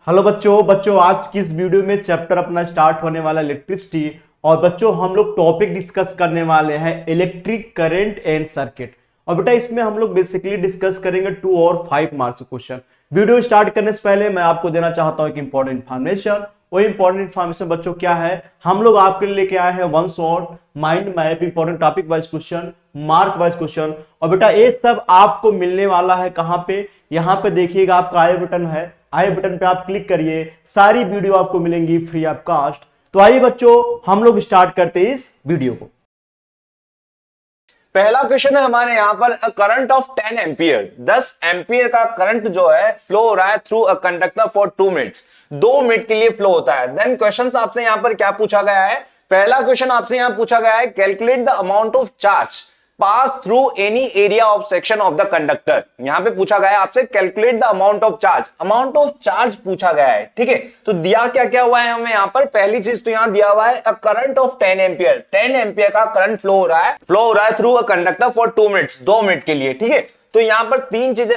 Hello बच्चों आज की इस वीडियो में चैप्टर अपना स्टार्ट होने वाला इलेक्ट्रिसिटी। और बच्चों हम लोग टॉपिक डिस्कस करने वाले हैं इलेक्ट्रिक करंट एंड सर्किट। और बेटा इसमें हम लोग बेसिकली डिस्कस करेंगे 2 और 5 मार्क्स क्वेश्चन। वीडियो स्टार्ट करने से पहले मैं आपको देना चाहता हूं एक इंपॉर्टेंट इन्फॉर्मेशन। वो इंपॉर्टेंट इन्फॉर्मेशन बच्चों क्या है, हम लोग आपके लिए लेके आए हैं one shot mind map important topic wise question, mark wise question. और बेटा ये सब आपको मिलने वाला है कहां पे, यहां पे देखिएगा आपका आई बटन है, आई बटन पे आप क्लिक करिए, सारी वीडियो आपको मिलेंगी फ्री ऑफ कॉस्ट। तो आइए बच्चों हम लोग स्टार्ट करते हैं इस वीडियो को। पहला क्वेश्चन है हमारे यहां पर करंट ऑफ 10 एम्पियर 10 एम्पियर का करंट जो है फ्लो हो रहा है through a conductor for 2 minutes 2 minute के लिए फ्लो होता है। देन क्वेश्चन आपसे यहां पर क्या पूछा गया है, पहला क्वेश्चन आपसे यहां पूछा गया है calculate the amount of charge pass through any area of section of the conductor. यहां पे पूछा गया है आपसे calculate the amount of charge पूछा गया है। ठीक है, तो दिया क्या क्या हुआ है हमें यहां पर, पहली चीज तो यहां दिया हुआ है a current of 10 ampere 10 ampere का करंट फ्लो हो रहा है through a conductor for 2 minutes 2 minute के लिए। ठीक है, तो यहां पर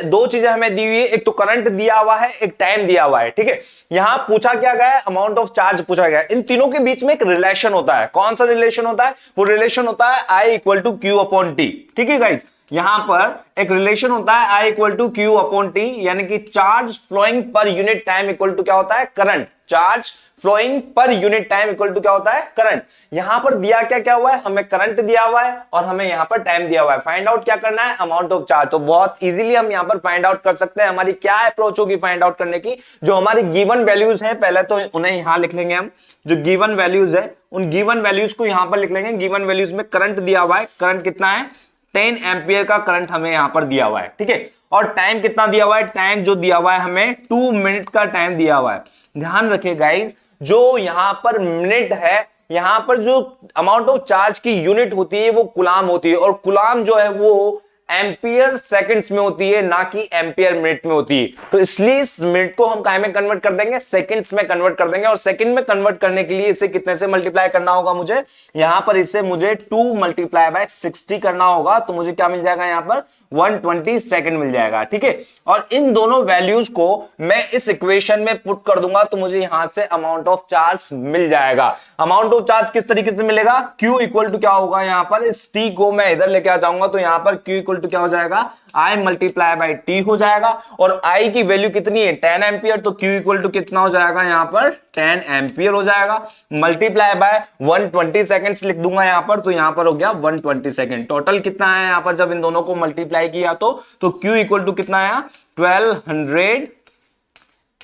दो चीजें हमें दी हुई है, एक तो करंट दिया हुआ है, एक टाइम दिया हुआ है। ठीक है, यहां पूछा क्या गया है, अमाउंट ऑफ चार्ज पूछा गया है। इन तीनों के बीच में एक रिलेशन होता है, कौन सा रिलेशन होता है, वो रिलेशन होता है I equal to Q upon T. ठीक है गाइस, यहां पर एक रिलेशन होता है I equal to Q upon T, यानी कि charge flowing per unit time equal to क्या होता है, current. Charge flowing per unit time equal to क्या होता है, करंट। यहां पर दिया क्या क्या हुआ है, हमें करंट दिया हुआ है और हमें यहां पर टाइम दिया हुआ है। फाइंड आउट क्या करना है, अमाउंट ऑफ चार्ज। तो बहुत इजीली हम यहां पर फाइंड आउट कर सकते हैं। हमारी क्या अप्रोच होगी फाइंड आउट करने की, जो हमारी गिवन वैल्यूज है पहले तो उन्हें यहां लिख लेंगे हम, जो गिवन वैल्यूज है उन गिवन वैल्यूज को यहां पर लिख लेंगे। गिवन वैल्यूज में करंट दिया हुआ है, करंट कितना है 10 एम्पियर का करंट हमें यहां पर दिया हुआ है। ठीक है, और टाइम कितना दिया हुआ है, टाइम जो दिया हुआ है हमें 2 मिनट का टाइम दिया हुआ है। ध्यान रखिए गाइस, जो यहां पर मिनट है, यहां पर जो अमाउंट ऑफ चार्ज की यूनिट होती है वो कुलाम होती है, और कुलाम जो है वो एम्पियर सेकंड्स में होती है, ना कि एम्पियर मिनट में होती है। तो इसलिए इस मिनट को हम काहे में कन्वर्ट कर देंगे, सेकंड्स में कन्वर्ट कर देंगे। और सेकंड में कन्वर्ट करने के लिए इसे कितने से मल्टीप्लाई करना होगा, मुझे यहां पर इसे मुझे 2 मल्टीप्लाई बाय 60 करना होगा। तो मुझे क्या मिल जाएगा यहां पर 120 सेकंड मिल जाएगा। ठीक है, और इन दोनों वैल्यूज को मैं इस इक्वेशन में पुट कर दूंगा तो मुझे यहां से अमाउंट ऑफ चार्ज मिल जाएगा। अमाउंट ऑफ चार्ज किस तरीके से मिलेगा, Q इक्वल टू क्या होगा, यहां पर इस T को मैं इधर लेके आ जाऊंगा तो यहां पर Q इक्वल टू क्या हो जाएगा, I मल्टीप्लाई बाई T हो जाएगा। और I की वैल्यू कितनी है 10 एम्पियर, तो Q इक्वल टू कितना हो जाएगा यहां पर 10 एम्पियर हो जाएगा, मल्टीप्लाई बाय 120 सेकंड्स लिख दूंगा यहां पर, तो यहां पर हो गया 120 सेकंड। टोटल कितना है यहां पर जब इन दोनों को मल्टीप्लाई किया तो Q इक्वल टू कितना आया 1200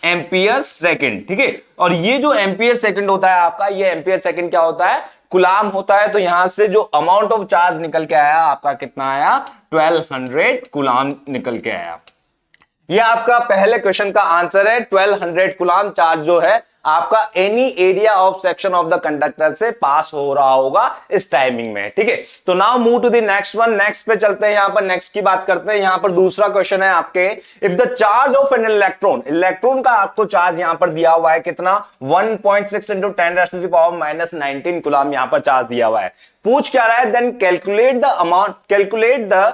एम्पियर सेकंड। ठीक है, और ये जो एम्पियर सेकंड होता है आपका, ये एम्पियर सेकंड क्या होता है, कुलाम होता है। तो यहां से जो अमाउंट ऑफ चार्ज निकल के आया आपका कितना आया 1200 कुलाम निकल के आया। ये आपका पहले क्वेश्चन का आंसर है। 1200 कुलाम चार्ज जो है आपका any area of section of the conductor से पास हो रहा होगा इस टाइमिंग में। ठीक है, तो now move to the next one. Next पे चलते हैं, यहां पर नेक्स्ट की बात करते हैं। यहां पर दूसरा क्वेश्चन है आपके, if the charge of an electron, electron का आपको चार्ज यहां पर दिया हुआ है कितना 1.6 इंटू 10⁻⁻19 कुलाम यहां पर चार्ज दिया हुआ है। पूछ क्या रहा है, then calculate the amount, calculate the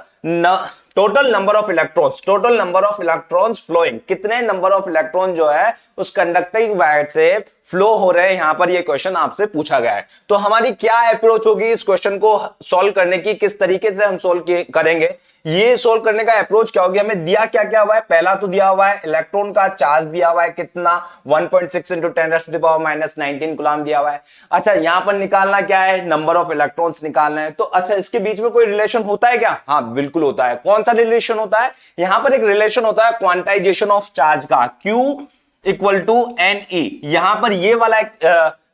total number of electrons flowing, कितने नंबर ऑफ इलेक्ट्रॉन जो है उस कंडक्टिंग वायर से फ्लो हो रहे हैं, यहां पर ये क्वेश्चन आपसे पूछा गया है। तो हमारी क्या अप्रोच होगी इस क्वेश्चन को सॉल्व करने की, किस तरीके से हम सॉल्व करेंगे, ये सॉल्व करने का अप्रोच क्या होगी, हमें दिया क्या क्या हुआ है, पहला तो दिया हुआ है इलेक्ट्रॉन का चार्ज दिया हुआ है कितना 1.6 इंटू 10⁻⁻19 कुलाम दिया हुआ है। अच्छा, यहां पर निकालना क्या है, नंबर ऑफ इलेक्ट्रॉन्स निकालना है। तो अच्छा, इसके बीच में कोई रिलेशन होता है क्या, हाँ बिल्कुल होता है। कौन सा रिलेशन होता है, यहां पर एक रिलेशन होता है क्वांटाइजेशन ऑफ चार्ज का, Q इक्वल टू NE। यहां पर ये वाला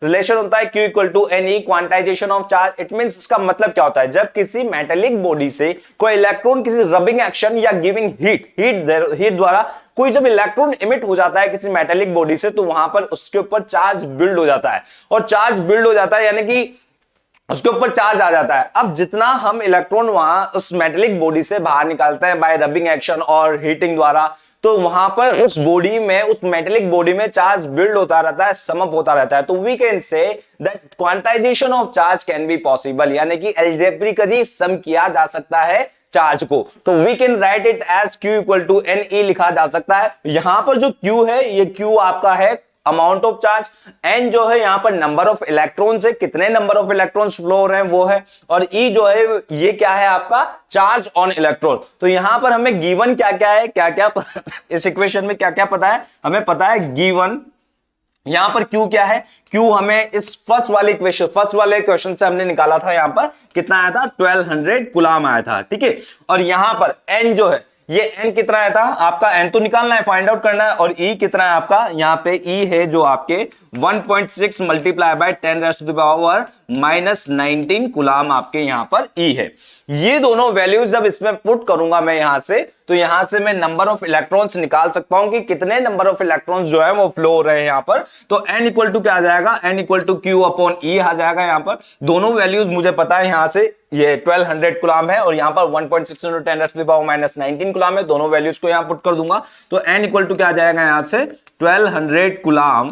रिलेशन होता है Q equal to NE, quantization of charge. It means, इसका मतलब क्या होता है, जब किसी मेटेलिक बॉडी से कोई इलेक्ट्रॉन किसी रबिंग एक्शन या गिविंग हीट द्वारा कोई जब इलेक्ट्रॉन इमिट हो जाता है किसी मेटेलिक बॉडी से, तो वहां पर उसके ऊपर चार्ज बिल्ड हो जाता है। और चार्ज बिल्ड हो जाता है यानी कि उसके ऊपर चार्ज आ जाता है। अब जितना हम इलेक्ट्रॉन वहां उस मेटेलिक बॉडी से बाहर निकालते हैं बाय रबिंग एक्शन और हीटिंग द्वारा, तो वहां पर उस बॉडी में, उस मेटेलिक बॉडी में चार्ज बिल्ड होता रहता है, समअप होता रहता है। तो we can say that quantization of charge can be possible, यानी कि अलजेब्रिकली सम किया जा सकता है चार्ज को, तो we can write it as Q equal to NE लिखा जा सकता है। यहां पर जो Q है, ये Q आपका है अमाउंट ऑफ चार्ज, N जो है यहां पर नंबर ऑफ इलेक्ट्रॉन्स है, कितने नंबर ऑफ इलेक्ट्रॉन्स फ्लो हो रहे हैं वो है, और E जो है ये क्या है आपका चार्ज ऑन इलेक्ट्रॉन। तो यहां पर हमें गिवन क्या क्या है, क्या क्या इस इक्वेशन में क्या क्या पता है, हमें पता है गिवन यहां पर Q क्या है, Q हमें इस फर्स्ट वाले क्वेश्चन से हमने निकाला था, यहां पर कितना आया था 1200 कूलम आया था, ठीक है। और यहां पर N जो है, ये N कितना आया था आपका, N तो निकालना है, फाइंड आउट करना है, और E कितना है आपका, यहां पे E है जो आपके 1.6 मल्टीप्लाई बाय 10⁻⁻⁻19 कूलम आपके यहां पर E है। ये दोनों वैल्यूज जब इसमें पुट करूंगा मैं यहां से, तो यहां से मैं नंबर ऑफ इलेक्ट्रॉन्स निकाल सकता हूं कि कितने नंबर ऑफ इलेक्ट्रॉन्स जो है वो फ्लो हो रहे हैं यहां पर। तो N इक्वल टू क्या आ जाएगा, N equal to Q upon E आ जाएगा। यहां पर दोनों वैल्यूज मुझे पता है, यहां से ये 1200 कूलम है और यहां पर 1.6 × 10⁻⁻19 कूलम है, दोनों वैल्यूज को यहां पुट कर दूंगा। तो N इक्वल टू क्या आ जाएगा यहां से 1200 coulomb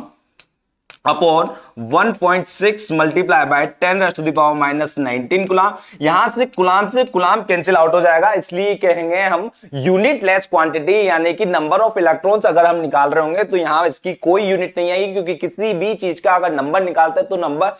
upon 1.6 multiply by 10⁻⁻19 coulomb. यहां से कूलम कैंसिल आउट हो जाएगा, इसलिए कहेंगे हम यूनिट लेस क्वांटिटी, यानी कि नंबर ऑफ इलेक्ट्रॉन्स अगर हम निकाल रहे होंगे तो यहां इसकी कोई यूनिट नहीं आएगी, क्योंकि किसी भी चीज का अगर नंबर निकालते हैं तो नंबर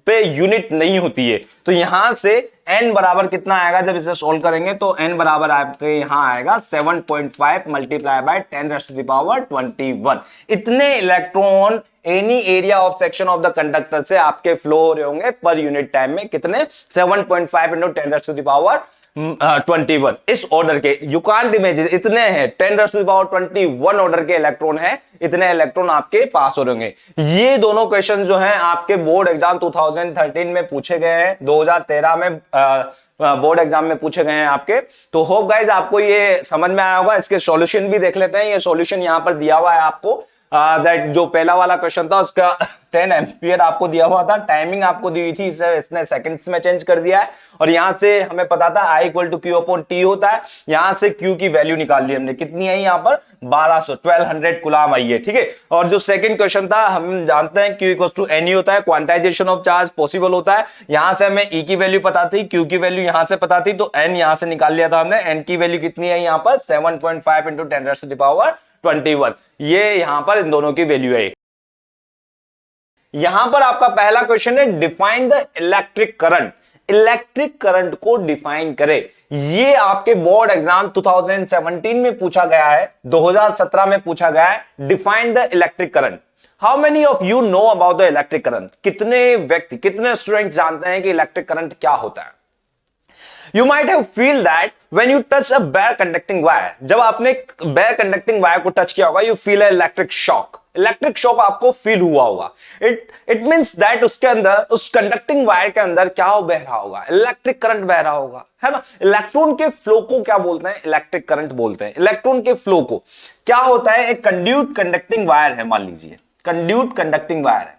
पे यूनिट नहीं होती है। तो यहां से n बराबर कितना आएगा, जब इसे सोल्व करेंगे तो n बराबर आपके यहां आएगा 7.5 मल्टीप्लाई बाय 10⁻21। इतने electron any area of section of the conductor से आपके फ्लो हो रहे होंगे पर यूनिट टाइम में, कितने 7.5 × 10⁻21 इस ऑर्डर के। यू कांट इमेजिन, इतने हैं 10⁻21 ऑर्डर के इलेक्ट्रॉन है, इतने इलेक्ट्रॉन आपके पास हो रहे होंगे। ये दोनों क्वेश्चन जो हैं आपके बोर्ड एग्जाम 2013 में पूछे गए हैं, 2013 में बोर्ड एग्जाम में पूछे गए हैं आपके। तो होप गाइज आपको ये समझ में आया होगा। इसके सॉल्यूशन भी देख लेते हैं। ये सॉल्यूशन यहां पर दिया हुआ है आपको, दैट जो पहला वाला क्वेश्चन था उसका 10 एम्पियर आपको दिया हुआ था, टाइमिंग आपको दी हुई थी, इसे इसने सेकंड्स में चेंज कर दिया है। और यहां से हमें पता था I equal to Q upon T होता है। यहां से Q की वैल्यू निकाल ली हमने, कितनी आई यहां पर 1200 कूलम आई है, ठीक है। और जो सेकंड क्वेश्चन था, हम जानते हैं Q इक्वल टू NE होता है, क्वांटाइजेशन ऑफ चार्ज पॉसिबल होता है। यहां से हमें E की वैल्यू पता थी, Q की वैल्यू यहां से पता थी, तो N यहां से निकाल लिया था हमने। N की वैल्यू कितनी है यहां पर 7.5 × 10⁻21। ये यहां पर इन दोनों की वैल्यू है। यहां पर आपका पहला क्वेश्चन है define the electric current. Electric current को डिफाइन करे। ये आपके बोर्ड एग्जाम 2017 में पूछा गया है, 2017 में पूछा गया है। Define the electric current. How many of you know about the electric current? कितने व्यक्ति, कितने स्टूडेंट जानते हैं कि इलेक्ट्रिक करंट क्या होता है? You might have feel that when you touch a bare conducting wire, जब आपने bare conducting wire को टच किया होगा, you feel an electric shock. Electric shock आपको फील हुआ होगा। इट मींस दैट उसके अंदर, उस कंडक्टिंग वायर के अंदर क्या बह रहा होगा? इलेक्ट्रिक करंट बह रहा होगा, है ना। इलेक्ट्रॉन के फ्लो को क्या बोलते हैं? इलेक्ट्रिक करंट बोलते हैं। इलेक्ट्रॉन के फ्लो को क्या होता है? एक कंड्यूट कंडक्टिंग वायर है, मान लीजिए कंड्यूट कंडक्टिंग वायर है,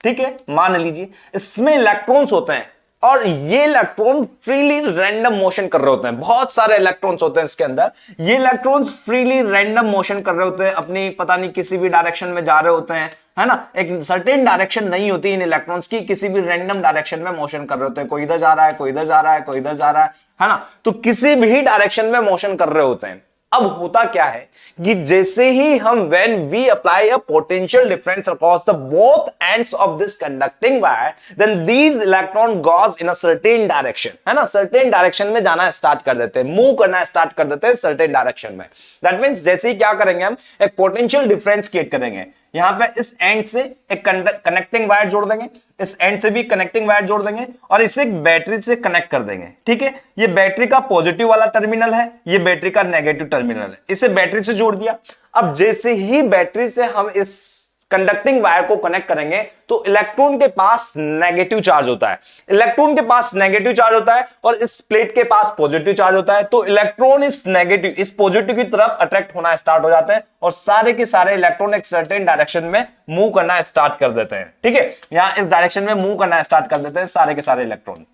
ठीक है। मान लीजिए इसमें इलेक्ट्रॉन्स होते हैं और ये इलेक्ट्रॉन फ्रीली रैंडम मोशन कर रहे होते हैं। बहुत सारे इलेक्ट्रॉन्स होते हैं इसके अंदर। ये इलेक्ट्रॉन्स फ्रीली रैंडम मोशन कर रहे होते हैं, अपनी पता नहीं किसी भी डायरेक्शन में जा रहे होते हैं, है ना। एक सर्टेन डायरेक्शन नहीं होती इन इलेक्ट्रॉन्स की, किसी भी रैंडम डायरेक्शन में मोशन कर रहे होते हैं। कोई इधर जा रहा है, कोई इधर जा रहा है, कोई इधर जा रहा है ना। तो किसी भी डायरेक्शन में मोशन कर रहे होते हैं। अब होता क्या है कि जैसे ही हम when we apply a potential difference across the both ends of this conducting wire, then these electron goes in a certain direction, है ना। certain direction में जाना स्टार्ट कर देते हैं, मूव करना स्टार्ट कर देते हैं certain direction में। that means जैसे ही क्या करेंगे, हम एक potential difference क्रिएट करेंगे। यहां पे इस एंड से एक कनेक्टिंग वायर जोड़ देंगे, इस एंड से भी कनेक्टिंग वायर जोड़ देंगे और इसे एक बैटरी से कनेक्ट कर देंगे, ठीक है। ये बैटरी का पॉजिटिव वाला टर्मिनल है, ये बैटरी का नेगेटिव टर्मिनल है। इसे बैटरी से जोड़ दिया। अब जैसे ही बैटरी से हम इस कंडक्टिंग वायर को कनेक्ट करेंगे तो इलेक्ट्रॉन के पास नेगेटिव चार्ज होता है। इलेक्ट्रॉन के पास नेगेटिव चार्ज होता है और इस प्लेट के पास पॉजिटिव चार्ज होता है। तो इलेक्ट्रॉन इस नेगेटिव, इस पॉजिटिव की तरफ अट्रैक्ट होना स्टार्ट हो जाते हैं और सारे के सारे इलेक्ट्रॉन एक सर्टेन डायरेक्शन में मूव करना स्टार्ट कर देते हैं, ठीक है। यहां इस डायरेक्शन में मूव करना स्टार्ट कर देते हैं सारे के सारे इलेक्ट्रॉन।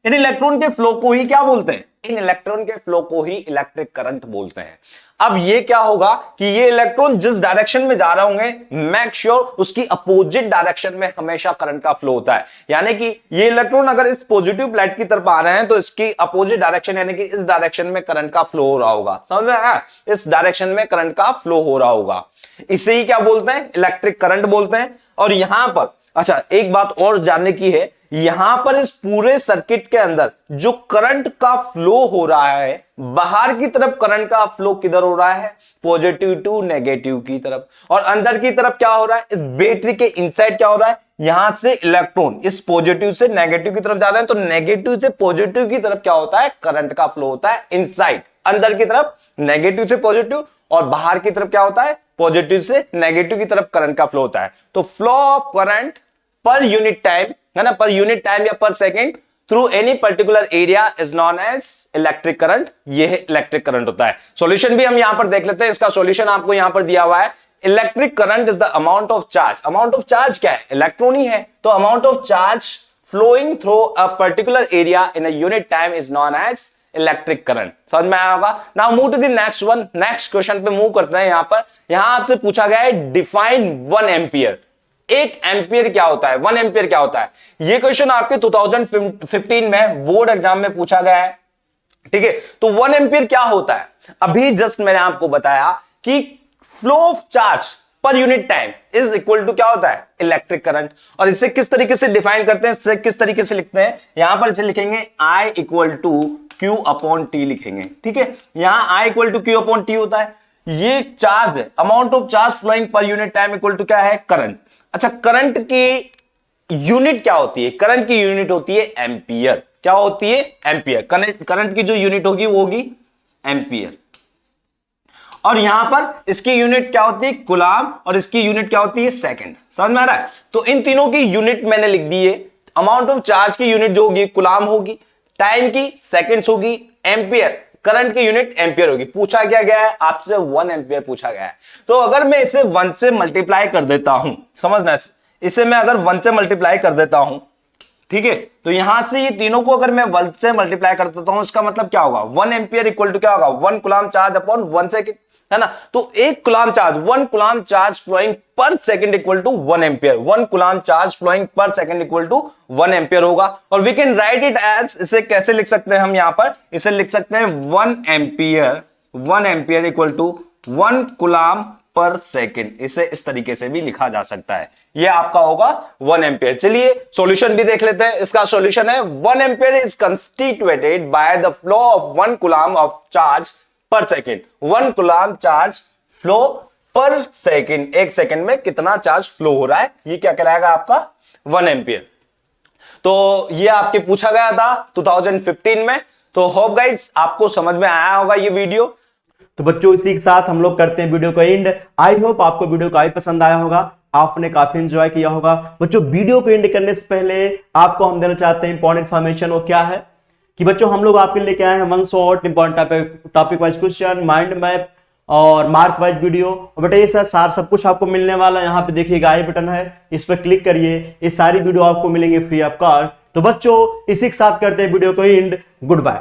इन इलेक्ट्रॉन के फ्लो को ही क्या बोलते हैं? इन इलेक्ट्रॉन के फ्लो को ही इलेक्ट्रिक करंट बोलते हैं। अब ये क्या होगा कि ये इलेक्ट्रॉन जिस डायरेक्शन में जा रहे होंगे, मेक श्योर उसकी अपोजिट डायरेक्शन में हमेशा करंट का फ्लो होता है। यानी कि ये इलेक्ट्रॉन अगर इस पॉजिटिव प्लेट की तरफ आ रहे हैं तो इसकी अपोजिट डायरेक्शन यानी कि इस डायरेक्शन में करंट का फ्लो हो रहा होगा। समझ में आया? इस डायरेक्शन में करंट का फ्लो हो रहा होगा, इसे ही क्या बोलते हैं? इलेक्ट्रिक करंट बोलते हैं। और यहां पर अच्छा एक बात और जानने की है, यहां पर इस पूरे सर्किट के अंदर जो करंट का फ्लो हो रहा है, बाहर की तरफ करंट का फ्लो किधर हो रहा है? पॉजिटिव टू नेगेटिव की तरफ। और अंदर की तरफ क्या हो रहा है? इस बैटरी के इनसाइड क्या हो रहा है? यहां से इलेक्ट्रॉन इस पॉजिटिव से नेगेटिव की तरफ जा रहे हैं, तो नेगेटिव से पॉजिटिव की तरफ क्या होता है? करंट का फ्लो होता है इनसाइड, अंदर की तरफ नेगेटिव से पॉजिटिव, और बाहर की तरफ क्या होता है? पॉजिटिव से नेगेटिव की तरफ करंट का फ्लो होता है। तो flow of current per unit time है ना, पर यूनिट टाइम या per second through any particular area is known as electric current. ये इलेक्ट्रिक करंट होता है। सॉल्यूशन भी हम यहां पर देख लेते हैं। इसका सॉल्यूशन आपको यहां पर दिया हुआ है। Electric current is the amount of charge. Amount of charge क्या है? इलेक्ट्रॉन ही है, तो amount of charge flowing through a particular area in a unit time is known as electric current. समझ में आया होगा? Now move to the next one. Next question पे मूव करते हैं। यहां पर आपसे पूछा गया है डिफाइन 1 एम्पियर। 1 एम्पियर क्या होता है? 1 एम्पियर क्या होता है? ये क्वेश्चन आपके 2015 में बोर्ड एग्जाम में पूछा गया है। ठीक है, तो 1 एम्पियर क्या होता है? अभी जस्ट मैंने आपको बताया कि flow of charge per unit time is equal to क्या होता है? Electric current. और इसे किस तरीके से डिफाइन करते हैं, इसे किस तरीके से लिखते हैं? यहां पर इसे लिखेंगे I equal to Q upon T लिखेंगे। ठीक है, यहां I equal to Q upon T होता है। ये चार्ज है, amount of charge flowing per unit time equal to क्या है? करंट। अच्छा, करंट की यूनिट क्या होती है? करंट की यूनिट होती है एम्पियर। क्या होती है? एम्पियर। करंट की जो यूनिट होगी वो होगी एम्पियर। और यहां पर इसकी यूनिट क्या होती है? कूलाम। और इसकी यूनिट क्या होती है? सेकंड। समझ में आ रहा है? तो इन तीनों की यूनिट मैंने लिख दी है। अमाउंट ऑफ चार्ज की यूनिट जो होगी कूलाम होगी, टाइम की सेकंड्स होगी, एम्पियर करंट की यूनिट एम्पियर होगी। पूछा क्या गया है आपसे? 1 एम्पियर पूछा गया है। तो अगर मैं इसे 1 से मल्टीप्लाई कर देता हूं, समझना, इसे मैं अगर 1 से मल्टीप्लाई कर देता हूं, ठीक है, तो यहां से ये तीनों को अगर मैं 1 से मल्टीप्लाई कर देता हूं, इसका मतलब क्या होगा? 1 एम्पियर इक्वल टू क्या होगा? 1 कूलाम चार्ज अपॉन 1 सेकेंड, है ना। तो 1 coulomb charge, 1 coulomb charge flowing per second equal to 1 ampere. 1 coulomb charge flowing per second equal to 1 ampere होगा। और we can write it as, इसे कैसे लिख सकते हैं हम? यहां पर इसे लिख सकते हैं 1 एम्पियर इक्वल टू 1 कूलाम पर सेकंड। इसे इस तरीके से भी लिखा जा सकता है। ये आपका होगा 1 एम्पियर। चलिए सॉल्यूशन भी देख लेते हैं। इसका सॉल्यूशन है 1 ampere is constituted by the flow of 1 coulomb of charge पर सेकेंड। 1 कूलाम चार्ज फ्लो पर सेकेंड, 1 सेकेंड में कितना चार्ज फ्लो हो रहा है, ये क्या कहलाएगा आपका? 1 एम्पियर। तो ये आपके पूछा गया था 2015 में। तो होप गाइस आपको समझ में आया होगा ये वीडियो। तो बच्चों इसी के साथ हम लोग करते हैं वीडियो को एंड। आई होप आपको वीडियो काफी पसंद आया होगा, आपने काफी एंजॉय किया होगा। बच्चों वीडियो को एंड करने से पहले आपको हम देना चाहते हैं इंपॉर्टेंट इन्फॉर्मेशन। वो क्या है कि बच्चों हम लोग आपके लेके आए हैं 1 short important topic wise question, mind map और मार्क वाइज वीडियो। और बेटा ये सार सब कुछ आपको मिलने वाला है। यहाँ पे देखिएगा आई बटन है, इस पर क्लिक करिए, ये सारी वीडियो आपको मिलेंगे फ्री ऑफ कॉस्ट। तो बच्चों इसी के साथ करते हैं वीडियो को एंड। Good bye.